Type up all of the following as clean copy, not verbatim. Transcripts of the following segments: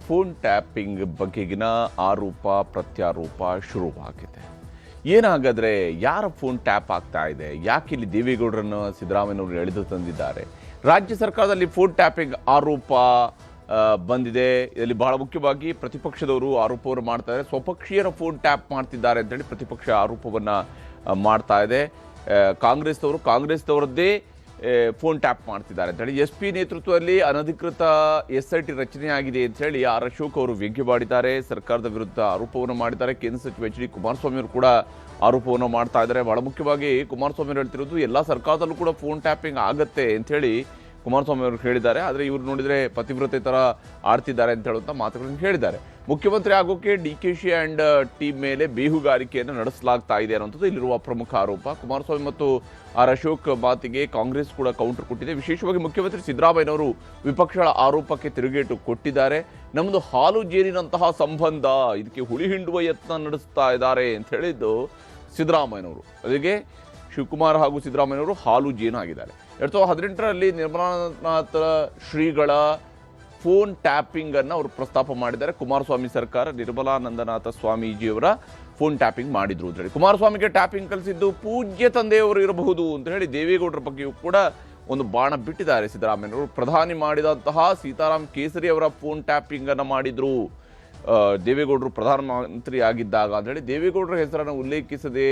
Phone tapping ಬಗೆಗಿನ ಆರೋಪ ಪ್ರತ್ಯಾರೋಪ ಶುರುವಾಗಿದೆ. ಏನಾಗಾದ್ರೆ ಯಾರ ಫೋನ್ ಟ್ಯಾಪ್ ಆಗ್ತಾ ಇದೆ, ಯಾಕೆ ಇಲ್ಲಿ ದೇವೇಗೌಡರನ್ನು ಸಿದ್ದರಾಮಯ್ಯನವರು ಎಳೆದು ತಂದಿದ್ದಾರೆ? ರಾಜ್ಯ ಸರ್ಕಾರದಲ್ಲಿ ಫೋನ್ ಟ್ಯಾಪಿಂಗ್ ಆರೋಪ ಬಂದಿದೆ. ಇದರಲ್ಲಿ ಬಹಳ ಮುಖ್ಯವಾಗಿ ಪ್ರತಿಪಕ್ಷದವರು ಆರೋಪವನ್ನು ಮಾಡ್ತಾ ಇದ್ದಾರೆ. ಸ್ವಪಕ್ಷೀಯರ ಫೋನ್ ಟ್ಯಾಪ್ ಮಾಡ್ತಿದ್ದಾರೆ ಅಂತೇಳಿ ಪ್ರತಿಪಕ್ಷ ಆರೋಪವನ್ನು ಮಾಡ್ತಾ ಇದೆ. ಕಾಂಗ್ರೆಸ್ದವರದ್ದೇ ಫೋನ್ ಟ್ಯಾಪ್ ಮಾಡ್ತಿದ್ದಾರೆ ಅಂತೇಳಿ SP ನೇತೃತ್ವದಲ್ಲಿ ಅನಧಿಕೃತ SIT ರಚನೆ ಆಗಿದೆ ಅಂತೇಳಿ ಆರ್ ಅಶೋಕ್ ಅವರು ವ್ಯಂಗ್ಯವಾಡಿದ್ದಾರೆ. ಸರ್ಕಾರದ ವಿರುದ್ಧ ಆರೋಪವನ್ನು ಮಾಡಿದ್ದಾರೆ. ಕೇಂದ್ರ ಸಚಿವ HD ಕುಮಾರಸ್ವಾಮಿ ಅವರು ಕೂಡ ಆರೋಪವನ್ನು ಮಾಡ್ತಾ ಇದ್ದಾರೆ. ಬಹಳ ಮುಖ್ಯವಾಗಿ ಕುಮಾರಸ್ವಾಮಿ ಅವರು ಹೇಳ್ತಿರೋದು ಎಲ್ಲ ಸರ್ಕಾರದಲ್ಲೂ ಕೂಡ ಫೋನ್ ಟ್ಯಾಪಿಂಗ್ ಆಗತ್ತೆ ಅಂಥೇಳಿ ಕುಮಾರಸ್ವಾಮಿ ಅವರು ಹೇಳಿದ್ದಾರೆ. ಆದರೆ ಇವರು ನೋಡಿದರೆ ಪತಿವ್ರತೆ ಥರ ಆಡ್ತಿದ್ದಾರೆ ಅಂತ ಹೇಳುವಂಥ ಮಾತುಗಳನ್ನು ಹೇಳಿದ್ದಾರೆ. ಮುಖ್ಯಮಂತ್ರಿ ಆಗೋಕೆ DKC ಆ್ಯಂಡ್ ಟೀಮ್ ಮೇಲೆ ಬೇಹುಗಾರಿಕೆಯನ್ನು ನಡೆಸಲಾಗ್ತಾ ಇದೆ ಅನ್ನೋಂಥದ್ದು ಇಲ್ಲಿರುವ ಪ್ರಮುಖ ಆರೋಪ. ಕುಮಾರಸ್ವಾಮಿ ಮತ್ತು ಆರ್ ಅಶೋಕ್ ಮಾತಿಗೆ ಕಾಂಗ್ರೆಸ್ ಕೂಡ ಕೌಂಟರ್ ಕೊಟ್ಟಿದೆ. ವಿಶೇಷವಾಗಿ ಮುಖ್ಯಮಂತ್ರಿ ಸಿದ್ದರಾಮಯ್ಯನವರು ವಿಪಕ್ಷಗಳ ಆರೋಪಕ್ಕೆ ತಿರುಗೇಟು ಕೊಟ್ಟಿದ್ದಾರೆ. ನಮ್ಮದು ಹಾಲು ಜೇನಿನಂತಹ ಸಂಬಂಧ, ಇದಕ್ಕೆ ಹುಳಿ ಹಿಂಡುವ ಯತ್ನ ನಡೆಸ್ತಾ ಇದ್ದಾರೆ ಅಂತ ಹೇಳಿದ್ದು ಸಿದ್ದರಾಮಯ್ಯನವರು. ಅದಕ್ಕೆ ಶಿವಕುಮಾರ್ ಹಾಗೂ ಸಿದ್ದರಾಮಯ್ಯನವರು ಹಾಲು ಜೇನು ಆಗಿದ್ದಾರೆ. 2018ರಲ್ಲಿ ನಿರ್ಮಲಾನಾಥ ಶ್ರೀಗಳ ಫೋನ್ ಟ್ಯಾಪಿಂಗ್ ಅನ್ನು ಅವರು ಪ್ರಸ್ತಾಪ ಮಾಡಿದ್ದಾರೆ. ಕುಮಾರಸ್ವಾಮಿ ಸರ್ಕಾರ ನಿರ್ಮಲಾನಂದನಾಥ ಸ್ವಾಮೀಜಿಯವರ ಫೋನ್ ಟ್ಯಾಪಿಂಗ್ ಮಾಡಿದ್ರು ಅಂತ ಹೇಳಿ, ಕುಮಾರಸ್ವಾಮಿಗೆ ಟ್ಯಾಪಿಂಗ್ ಕಲಿಸಿದ್ದು ಪೂಜ್ಯ ತಂದೆಯವರು ಇರಬಹುದು ಅಂತ ಹೇಳಿ ದೇವೇಗೌಡರ ಬಗ್ಗೆಯೂ ಕೂಡ ಒಂದು ಬಾಣ ಬಿಟ್ಟಿದ್ದಾರೆ ಸಿದ್ದರಾಮಯ್ಯನವರು. ಪ್ರಧಾನಿ ಮಾಡಿದಂತಹ ಸೀತಾರಾಮ್ ಕೇಸರಿ ಅವರ ಫೋನ್ ಟ್ಯಾಪಿಂಗ್ ಅನ್ನು ಮಾಡಿದ್ರು ದೇವೇಗೌಡರು ಪ್ರಧಾನಮಂತ್ರಿ ಆಗಿದ್ದಾಗ ಅಂತ ಹೇಳಿ ದೇವೇಗೌಡರ ಹೆಸರನ್ನು ಉಲ್ಲೇಖಿಸದೆ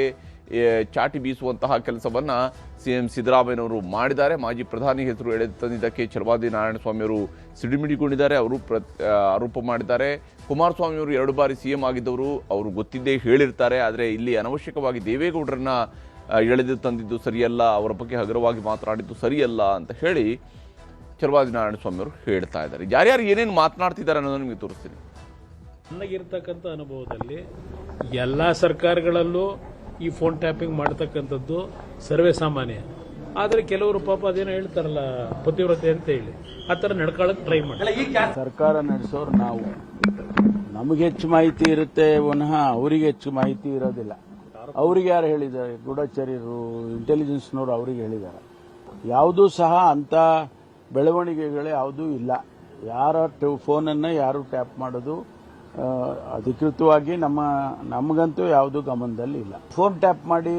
ಚಾಟಿ ಬೀಸುವಂತಹ ಕೆಲಸವನ್ನು CM ಸಿದ್ದರಾಮಯ್ಯನವರು ಮಾಡಿದ್ದಾರೆ. ಮಾಜಿ ಪ್ರಧಾನಿ ಹೆಸರು ಎಳೆದು ತಂದಿದ್ದಕ್ಕೆ ಛಲವಾದಿ ನಾರಾಯಣಸ್ವಾಮಿ ಅವರು ಸಿಡಿಮಿಡಿಕೊಂಡಿದ್ದಾರೆ. ಅವರು ಆರೋಪ ಮಾಡಿದ್ದಾರೆ. ಕುಮಾರಸ್ವಾಮಿ ಅವರು 2 ಬಾರಿ CM ಆಗಿದ್ದವರು, ಅವರು ಗೊತ್ತಿದ್ದೇ ಹೇಳಿರ್ತಾರೆ. ಆದರೆ ಇಲ್ಲಿ ಅನವಶ್ಯಕವಾಗಿ ದೇವೇಗೌಡರನ್ನ ಎಳೆದು ತಂದಿದ್ದು ಸರಿಯಲ್ಲ, ಅವರ ಬಗ್ಗೆ ಹಗುರವಾಗಿ ಮಾತನಾಡಿದ್ದು ಸರಿಯಲ್ಲ ಅಂತ ಹೇಳಿ ಛಲವಾದಿ ನಾರಾಯಣಸ್ವಾಮಿ ಅವರು ಹೇಳ್ತಾ ಇದ್ದಾರೆ. ಯಾರ್ಯಾರು ಏನೇನು ಮಾತನಾಡ್ತಿದ್ದಾರೆ ಅನ್ನೋದು ನಿಮಗೆ ತೋರಿಸ್ತೀನಿ. ನನಗಿರ್ತಕ್ಕಂಥ ಅನುಭವದಲ್ಲಿ ಎಲ್ಲ ಸರ್ಕಾರಗಳಲ್ಲೂ ಈ ಫೋನ್ ಟ್ಯಾಪಿಂಗ್ ಮಾಡ್ತಕ್ಕಂಥದ್ದು ಸರ್ವೇ ಸಾಮಾನ್ಯ. ಆದರೆ ಕೆಲವರು ಪಾಪ ಅದೇನೋ ಹೇಳ್ತಾರಲ್ಲ ಪತಿವ್ರತೆ ಅಂತ ಹೇಳಿ ಆ ಥರ ನಡ್ಕೊಳ್ಳೋಕೆ ಟ್ರೈ ಮಾಡಿ. ಸರ್ಕಾರ ನಡೆಸೋರು ನಾವು, ನಮಗೆ ಹೆಚ್ಚು ಮಾಹಿತಿ ಇರುತ್ತೆ ವಿನಃ ಅವರಿಗೆ ಹೆಚ್ಚು ಮಾಹಿತಿ ಇರೋದಿಲ್ಲ. ಅವ್ರಿಗೆ ಯಾರು ಹೇಳಿದ್ದಾರೆ? ಗೂಢಚರ್ಯರು, ಇಂಟೆಲಿಜೆನ್ಸ್ನವರು ಅವರಿಗೆ ಹೇಳಿದ್ದಾರೆ. ಯಾವುದೂ ಸಹ ಅಂಥ ಬೆಳವಣಿಗೆಗಳೇ ಯಾವುದೂ ಇಲ್ಲ. ಯಾರ ಫೋನನ್ನು ಯಾರು ಟ್ಯಾಪ್ ಮಾಡೋದು ಅಧಿಕೃತವಾಗಿ ನಮಗಂತೂ ಯಾವುದೂ ಗಮನದಲ್ಲಿ ಇಲ್ಲ. ಫೋನ್ ಟ್ಯಾಪ್ ಮಾಡಿ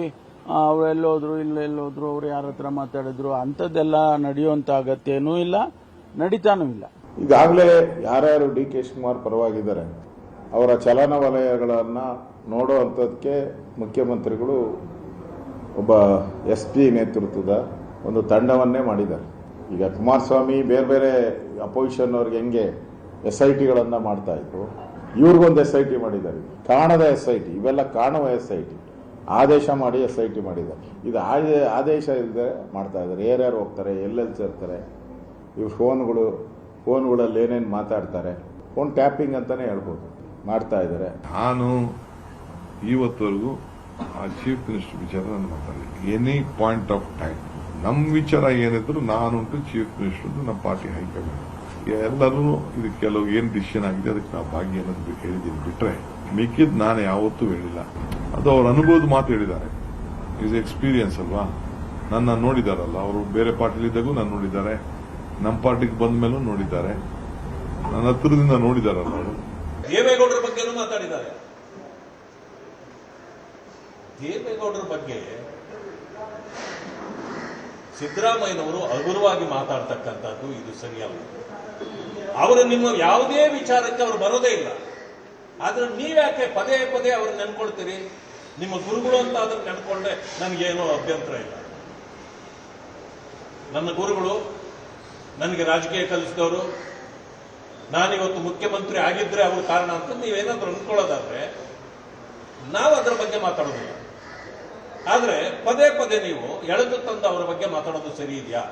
ಅವರೆಲ್ಲೋದ್ರು ಇಲ್ಲೆಲ್ಲೋದ್ರು ಅವ್ರು ಯಾರ ಹತ್ರ ಮಾತಾಡಿದ್ರು ಅಂಥದ್ದೆಲ್ಲ ನಡೆಯುವಂಥ ಅಗತ್ಯನೂ ಇಲ್ಲ, ನಡೀತಾನೂ ಇಲ್ಲ. ಈಗಾಗಲೇ ಯಾರ್ಯಾರು DK ಶಿವಕುಮಾರ್ ಪರವಾಗಿದ್ದಾರೆ ಅವರ ಚಲನವಲಯಗಳನ್ನು ನೋಡುವಂಥದ್ದಕ್ಕೆ ಮುಖ್ಯಮಂತ್ರಿಗಳು ಒಬ್ಬ SP ನೇತೃತ್ವದ ಒಂದು ತಂಡವನ್ನೇ ಮಾಡಿದ್ದಾರೆ. ಈಗ ಕುಮಾರಸ್ವಾಮಿ ಬೇರೆ ಬೇರೆ ಅಪೋಸಿಷನ್ ಅವ್ರಿಗೆ ಹೆಂಗೆ SITಗಳನ್ನು ಮಾಡ್ತಾ ಇದ್ರು, ಇವ್ರಿಗೊಂದು SIT ಮಾಡಿದ್ದಾರೆ. ಕಾಣದ SIT, ಇವೆಲ್ಲ ಕಾಣುವ SIT, ಆದೇಶ ಮಾಡಿ SIT ಮಾಡಿದ್ದಾರೆ. ಇದು ಆದೇಶ ಇಲ್ಲದೆ ಮಾಡ್ತಾ ಇದ್ದಾರೆ. ಯಾರ್ಯಾರು ಹೋಗ್ತಾರೆ, ಎಲ್ಲೆಲ್ಲಿ ಸೇರ್ತಾರೆ, ಇವ್ರ ಫೋನ್ಗಳಲ್ಲಿ ಏನೇನು ಮಾತಾಡ್ತಾರೆ, ಫೋನ್ ಟ್ಯಾಪಿಂಗ್ ಅಂತಾನೆ ಹೇಳ್ಬೋದು, ಮಾಡ್ತಾ ಇದ್ದಾರೆ. ನಾನು ಇವತ್ತವರೆಗೂ ಆ ಚೀಫ್ ಮಿನಿಸ್ಟರ್ ವಿಚಾರ ನಾನು ಮಾತಾಡಲಿ. ಎನಿ ಪಾಯಿಂಟ್ ಆಫ್ ಟೈಮ್ ನಮ್ಮ ವಿಚಾರ ಏನಿದ್ರು ನಾನುಂಟು, ಚೀಫ್ ಮಿನಿಸ್ಟರ್, ನಮ್ಮ ಪಾರ್ಟಿ ಹೈಕಮಾಂಡ್ ಎಲ್ಲರೂ ಇದು ಕೆಲವು ಏನು ಡಿಸಿಷನ್ ಆಗಿದೆ ಅದಕ್ಕೆ ನಾವು ಭಾಗ್ಯ ಅನ್ನೋದು ಹೇಳಿದ್ದೀನಿ. ಬಿಟ್ರೆ ಮಿಕ್ಕಿದ್ ನಾನು ಯಾವತ್ತೂ ಹೇಳಿಲ್ಲ. ಅದು ಅವ್ರ ಅನುಭವದ ಮಾತು ಹೇಳಿದ್ದಾರೆ. ಇಸ್ ಎಕ್ಸ್ಪೀರಿಯನ್ಸ್ ಅಲ್ವಾ. ನನ್ನ ನೋಡಿದಾರಲ್ಲ, ಅವರು ಬೇರೆ ಪಾರ್ಟಿಲಿದ್ದಾಗೂ ನಾನು ನೋಡಿದ್ದಾರೆ, ನಮ್ಮ ಪಾರ್ಟಿಗೆ ಬಂದ ಮೇಲೂ ನೋಡಿದ್ದಾರೆ, ನನ್ನ ಹತ್ರದಿಂದ ನೋಡಿದಾರಲ್ಲ. ಅವರು ದೇವೇಗೌಡರ ಬಗ್ಗೆನೂ ಮಾತಾಡಿದ್ದಾರೆ. ದೇವೇಗೌಡರ ಬಗ್ಗೆ ಸಿದ್ದರಾಮಯ್ಯನವರು ಹಗುರವಾಗಿ ಮಾತಾಡ್ತಕ್ಕಂಥದ್ದು ಇದು ಸರಿಯಲ್ಲ. ಅವರು ನಿಮ್ಮ ಯಾವುದೇ ವಿಚಾರಕ್ಕೆ ಅವರು ಬರೋದೇ ಇಲ್ಲ. ಆದ್ರೆ ನೀವ್ಯಾಕೆ ಪದೇ ಪದೇ ಅವ್ರು ನೆನ್ಕೊಳ್ತೀರಿ? ನಿಮ್ಮ ಗುರುಗಳು ಅಂತ ಅದನ್ನ ನೆನ್ಕೊಂಡ್ರೆ ನನಗೇನೋ ಅಭ್ಯಂತರ ಇಲ್ಲ. ನನ್ನ ಗುರುಗಳು ನನಗೆ ರಾಜಕೀಯ ಕಲಿಸಿದವರು, ನಾನಿವತ್ತು ಮುಖ್ಯಮಂತ್ರಿ ಆಗಿದ್ರೆ ಅವ್ರ ಕಾರಣ ಅಂತ ನೀವೇನಾದ್ರೂ ಅನ್ಕೊಳ್ಳೋದಾದ್ರೆ ನಾವು ಅದರ ಬಗ್ಗೆ ಮಾತಾಡೋದಿಲ್ಲ. ಆದ್ರೆ ಪದೇ ಪದೇ ನೀವು ಎಳೆದು ತಂದು ಅವರ ಬಗ್ಗೆ ಮಾತಾಡೋದು ಸರಿ ಇದೆಯಾ?